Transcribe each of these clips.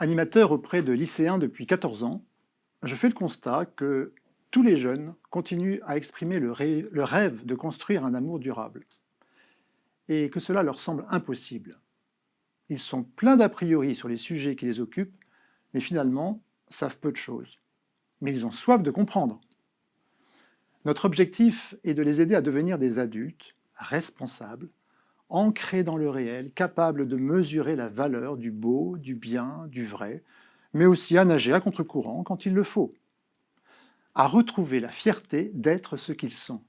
Animateur auprès de lycéens depuis 14 ans, je fais le constat que tous les jeunes continuent à exprimer le rêve de construire un amour durable et que cela leur semble impossible. Ils sont pleins d'a priori sur les sujets qui les occupent, mais finalement savent peu de choses. Mais ils ont soif de comprendre. Notre objectif est de les aider à devenir des adultes responsables, ancrés dans le réel, capables de mesurer la valeur du beau, du bien, du vrai, mais aussi à nager à contre-courant quand il le faut, à retrouver la fierté d'être ce qu'ils sont,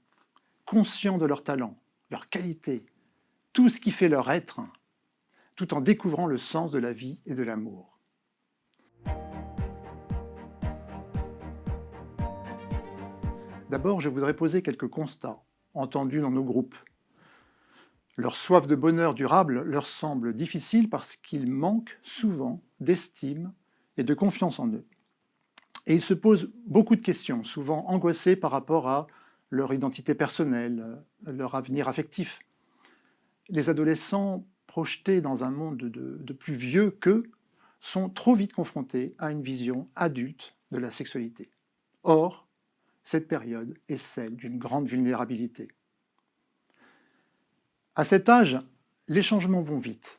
conscients de leurs talents, leurs qualités, tout ce qui fait leur être, tout en découvrant le sens de la vie et de l'amour. D'abord, je voudrais poser quelques constats entendus dans nos groupes. Leur soif de bonheur durable leur semble difficile parce qu'ils manquent souvent d'estime et de confiance en eux. Et ils se posent beaucoup de questions, souvent angoissés par rapport à leur identité personnelle, leur avenir affectif. Les adolescents projetés dans un monde de plus vieux qu'eux sont trop vite confrontés à une vision adulte de la sexualité. Or, cette période est celle d'une grande vulnérabilité. À cet âge, les changements vont vite.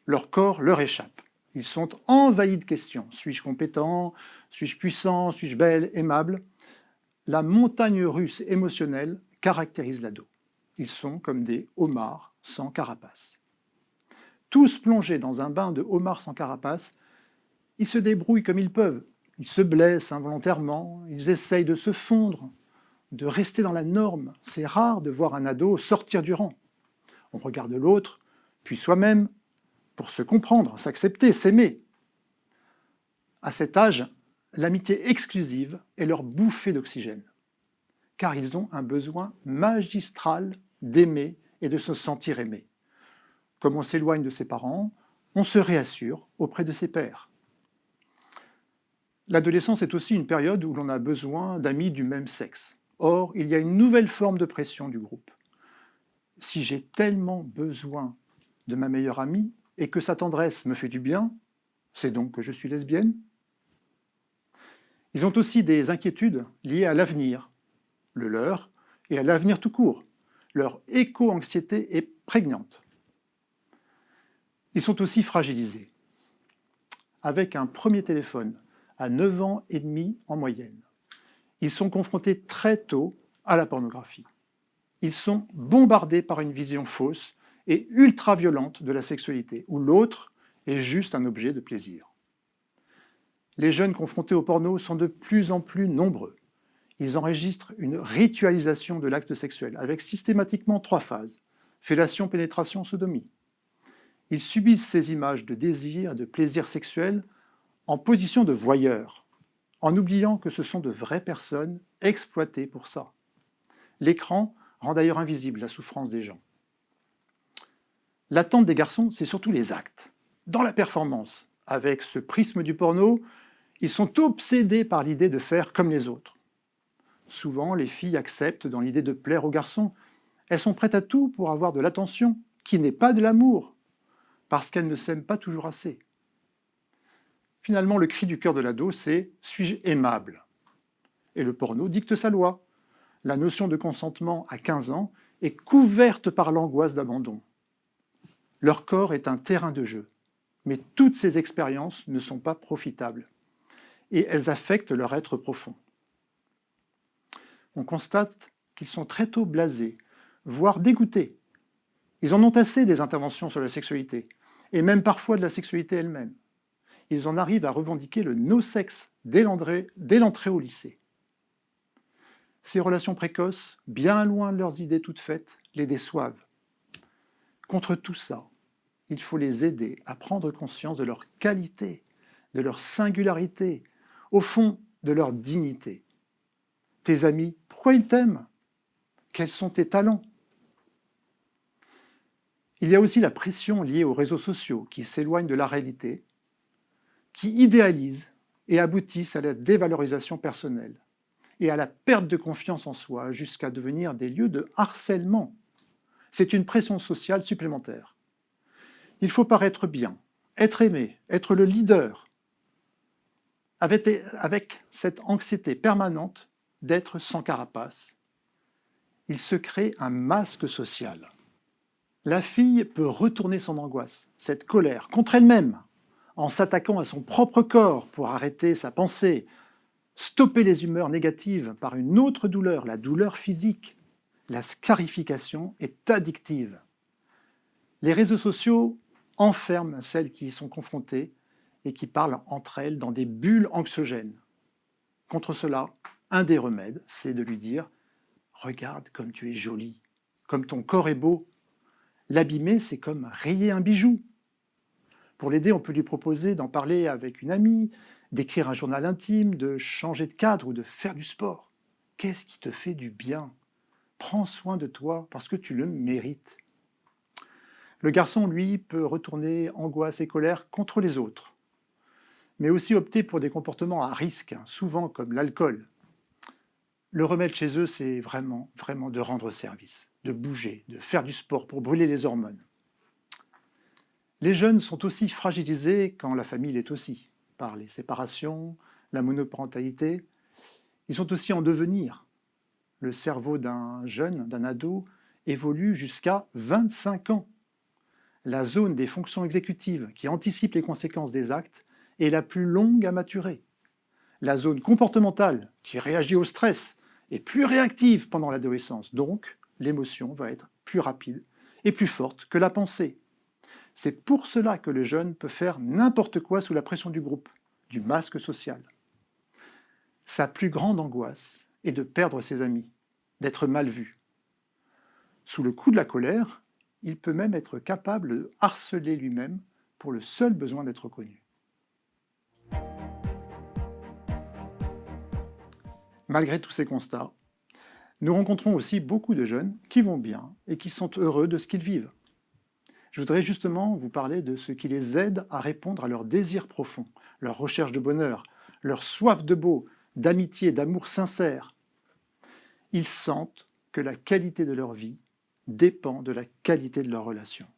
Leur corps leur échappe. Ils sont envahis de questions. Suis-je compétent? Suis-je puissant? Suis-je belle? Aimable? La montagne russe émotionnelle caractérise l'ado. Ils sont comme des homards sans carapace. Tous plongés dans un bain de homards sans carapace, ils se débrouillent comme ils peuvent. Ils se blessent involontairement, ils essayent de se fondre, de rester dans la norme. C'est rare de voir un ado sortir du rang. On regarde l'autre, puis soi-même, pour se comprendre, s'accepter, s'aimer. À cet âge, l'amitié exclusive est leur bouffée d'oxygène, car ils ont un besoin magistral d'aimer et de se sentir aimé. Comme on s'éloigne de ses parents, on se réassure auprès de ses pairs. L'adolescence est aussi une période où l'on a besoin d'amis du même sexe. Or, il y a une nouvelle forme de pression du groupe. Si j'ai tellement besoin de ma meilleure amie et que sa tendresse me fait du bien, c'est donc que je suis lesbienne? Ils ont aussi des inquiétudes liées à l'avenir, le leur, et à l'avenir tout court. Leur éco-anxiété est prégnante. Ils sont aussi fragilisés. Avec un premier téléphone à 9 ans et demi en moyenne, ils sont confrontés très tôt à la pornographie. Ils sont bombardés par une vision fausse et ultra-violente de la sexualité, où l'autre est juste un objet de plaisir. Les jeunes confrontés au porno sont de plus en plus nombreux. Ils enregistrent une ritualisation de l'acte sexuel, avec systématiquement 3 phases: fellation, pénétration, sodomie. Ils subissent ces images de désir et de plaisir sexuel en position de voyeur, en oubliant que ce sont de vraies personnes exploitées pour ça. L'écran rend d'ailleurs invisible la souffrance des gens. L'attente des garçons, c'est surtout les actes. Dans la performance, avec ce prisme du porno, ils sont obsédés par l'idée de faire comme les autres. Souvent, les filles acceptent dans l'idée de plaire aux garçons. Elles sont prêtes à tout pour avoir de l'attention, qui n'est pas de l'amour, parce qu'elles ne s'aiment pas toujours assez. Finalement, le cri du cœur de l'ado, c'est « suis-je aimable ?» Et le porno dicte sa loi. La notion de consentement à 15 ans est couverte par l'angoisse d'abandon. Leur corps est un terrain de jeu, mais toutes ces expériences ne sont pas profitables et elles affectent leur être profond. On constate qu'ils sont très tôt blasés, voire dégoûtés. Ils en ont assez des interventions sur la sexualité, et même parfois de la sexualité elle-même. Ils en arrivent à revendiquer le no-sex dès l'entrée au lycée. Ces relations précoces, bien loin de leurs idées toutes faites, les déçoivent. Contre tout ça, il faut les aider à prendre conscience de leur qualité, de leur singularité, au fond de leur dignité. Tes amis, pourquoi ils t'aiment? Quels sont tes talents? Il y a aussi la pression liée aux réseaux sociaux qui s'éloignent de la réalité, qui idéalisent et aboutissent à la dévalorisation personnelle et à la perte de confiance en soi jusqu'à devenir des lieux de harcèlement. C'est une pression sociale supplémentaire. Il faut paraître bien, être aimé, être le leader. avec cette anxiété permanente d'être sans carapace, il se crée un masque social. La fille peut retourner son angoisse, cette colère, contre elle-même, en s'attaquant à son propre corps pour arrêter sa pensée, stopper les humeurs négatives par une autre douleur, la douleur physique. La scarification est addictive. Les réseaux sociaux enferment celles qui y sont confrontées et qui parlent entre elles dans des bulles anxiogènes. Contre cela, un des remèdes, c'est de lui dire « Regarde comme tu es jolie, comme ton corps est beau ». L'abîmer, c'est comme rayer un bijou. Pour l'aider, on peut lui proposer d'en parler avec une amie, d'écrire un journal intime, de changer de cadre ou de faire du sport. Qu'est-ce qui te fait du bien? Prends soin de toi parce que tu le mérites. Le garçon, lui, peut retourner angoisse et colère contre les autres, mais aussi opter pour des comportements à risque, souvent comme l'alcool. Le remède chez eux, c'est vraiment de rendre service, de bouger, de faire du sport pour brûler les hormones. Les jeunes sont aussi fragilisés quand la famille l'est aussi, par les séparations, la monoparentalité. Ils sont aussi en devenir. Le cerveau d'un jeune, d'un ado, évolue jusqu'à 25 ans. La zone des fonctions exécutives, qui anticipe les conséquences des actes, est la plus longue à maturer. La zone comportementale, qui réagit au stress, est plus réactive pendant l'adolescence. Donc, l'émotion va être plus rapide et plus forte que la pensée. C'est pour cela que le jeune peut faire n'importe quoi sous la pression du groupe, du masque social. Sa plus grande angoisse est de perdre ses amis, d'être mal vu. Sous le coup de la colère, il peut même être capable de harceler lui-même pour le seul besoin d'être reconnu. Malgré tous ces constats, nous rencontrons aussi beaucoup de jeunes qui vont bien et qui sont heureux de ce qu'ils vivent. Je voudrais justement vous parler de ce qui les aide à répondre à leurs désirs profonds, leur recherche de bonheur, leur soif de beau, d'amitié, d'amour sincère. Ils sentent que la qualité de leur vie dépend de la qualité de leurs relations.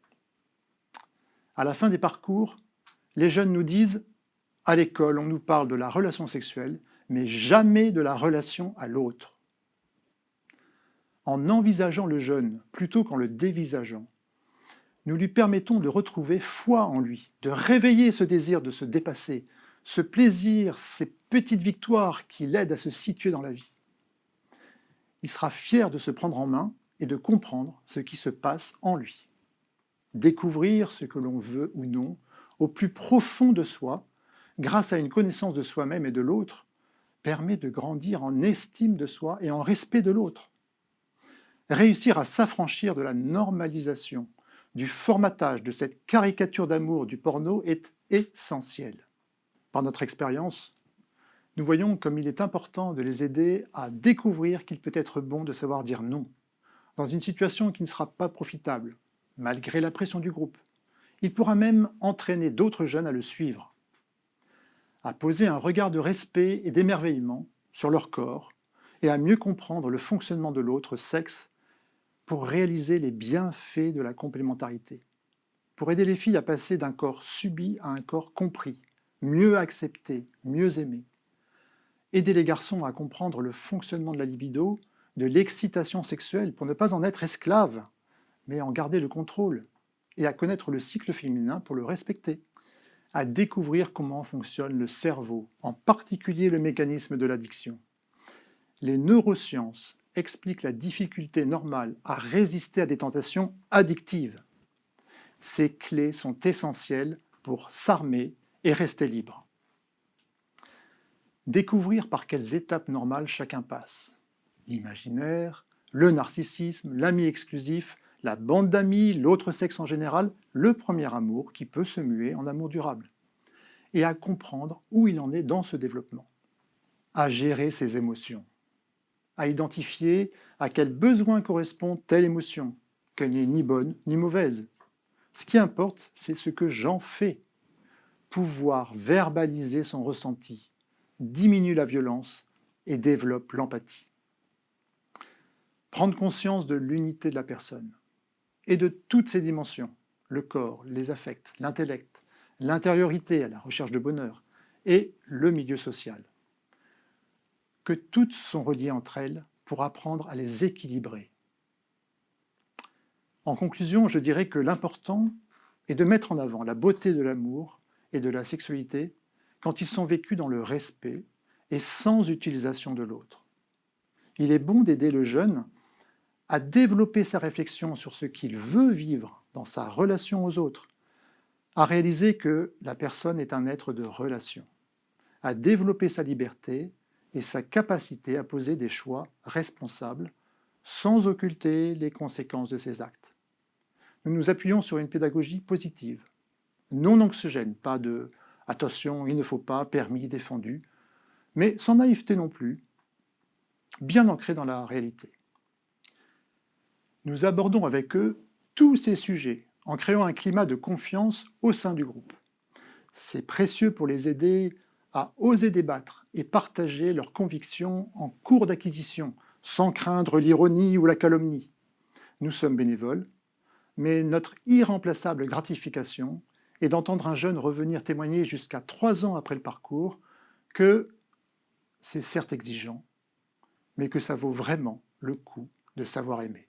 À la fin des parcours, les jeunes nous disent « À l'école, on nous parle de la relation sexuelle, mais jamais de la relation à l'autre. » En envisageant le jeune plutôt qu'en le dévisageant, nous lui permettons de retrouver foi en lui, de réveiller ce désir de se dépasser, ce plaisir, ces petites victoires qui l'aident à se situer dans la vie. Il sera fier de se prendre en main et de comprendre ce qui se passe en lui. Découvrir ce que l'on veut ou non au plus profond de soi, grâce à une connaissance de soi-même et de l'autre, permet de grandir en estime de soi et en respect de l'autre. Réussir à s'affranchir de la normalisation, du formatage, de cette caricature d'amour du porno est essentiel. Par notre expérience, nous voyons comme il est important de les aider à découvrir qu'il peut être bon de savoir dire non, dans une situation qui ne sera pas profitable, malgré la pression du groupe. Il pourra même entraîner d'autres jeunes à le suivre, à poser un regard de respect et d'émerveillement sur leur corps et à mieux comprendre le fonctionnement de l'autre sexe pour réaliser les bienfaits de la complémentarité, pour aider les filles à passer d'un corps subi à un corps compris, mieux accepté, mieux aimé. Aider les garçons à comprendre le fonctionnement de la libido, de l'excitation sexuelle, pour ne pas en être esclave, mais en garder le contrôle, et à connaître le cycle féminin pour le respecter, à découvrir comment fonctionne le cerveau, en particulier le mécanisme de l'addiction. Les neurosciences expliquent la difficulté normale à résister à des tentations addictives. Ces clés sont essentielles pour s'armer et rester libre. Découvrir par quelles étapes normales chacun passe. L'imaginaire, le narcissisme, l'ami exclusif, la bande d'amis, l'autre sexe en général, le premier amour qui peut se muer en amour durable. Et à comprendre où il en est dans ce développement. À gérer ses émotions. À identifier à quel besoin correspond telle émotion, qu'elle n'est ni bonne ni mauvaise. Ce qui importe, c'est ce que j'en fais. Pouvoir verbaliser son ressenti diminue la violence et développe l'empathie. Prendre conscience de l'unité de la personne et de toutes ses dimensions, le corps, les affects, l'intellect, l'intériorité à la recherche de bonheur, et le milieu social. Que toutes sont reliées entre elles pour apprendre à les équilibrer. En conclusion, je dirais que l'important est de mettre en avant la beauté de l'amour et de la sexualité quand ils sont vécus dans le respect et sans utilisation de l'autre. Il est bon d'aider le jeune à développer sa réflexion sur ce qu'il veut vivre dans sa relation aux autres, à réaliser que la personne est un être de relation, à développer sa liberté et sa capacité à poser des choix responsables sans occulter les conséquences de ses actes. Nous nous appuyons sur une pédagogie positive, non anxiogène, pas de « attention, il ne faut pas, permis, défendu », mais sans naïveté non plus, bien ancrée dans la réalité. Nous abordons avec eux tous ces sujets en créant un climat de confiance au sein du groupe. C'est précieux pour les aider à oser débattre et partager leurs convictions en cours d'acquisition, sans craindre l'ironie ou la calomnie. Nous sommes bénévoles, mais notre irremplaçable gratification est d'entendre un jeune revenir témoigner jusqu'à 3 ans après le parcours que c'est certes exigeant, mais que ça vaut vraiment le coup de savoir aimer.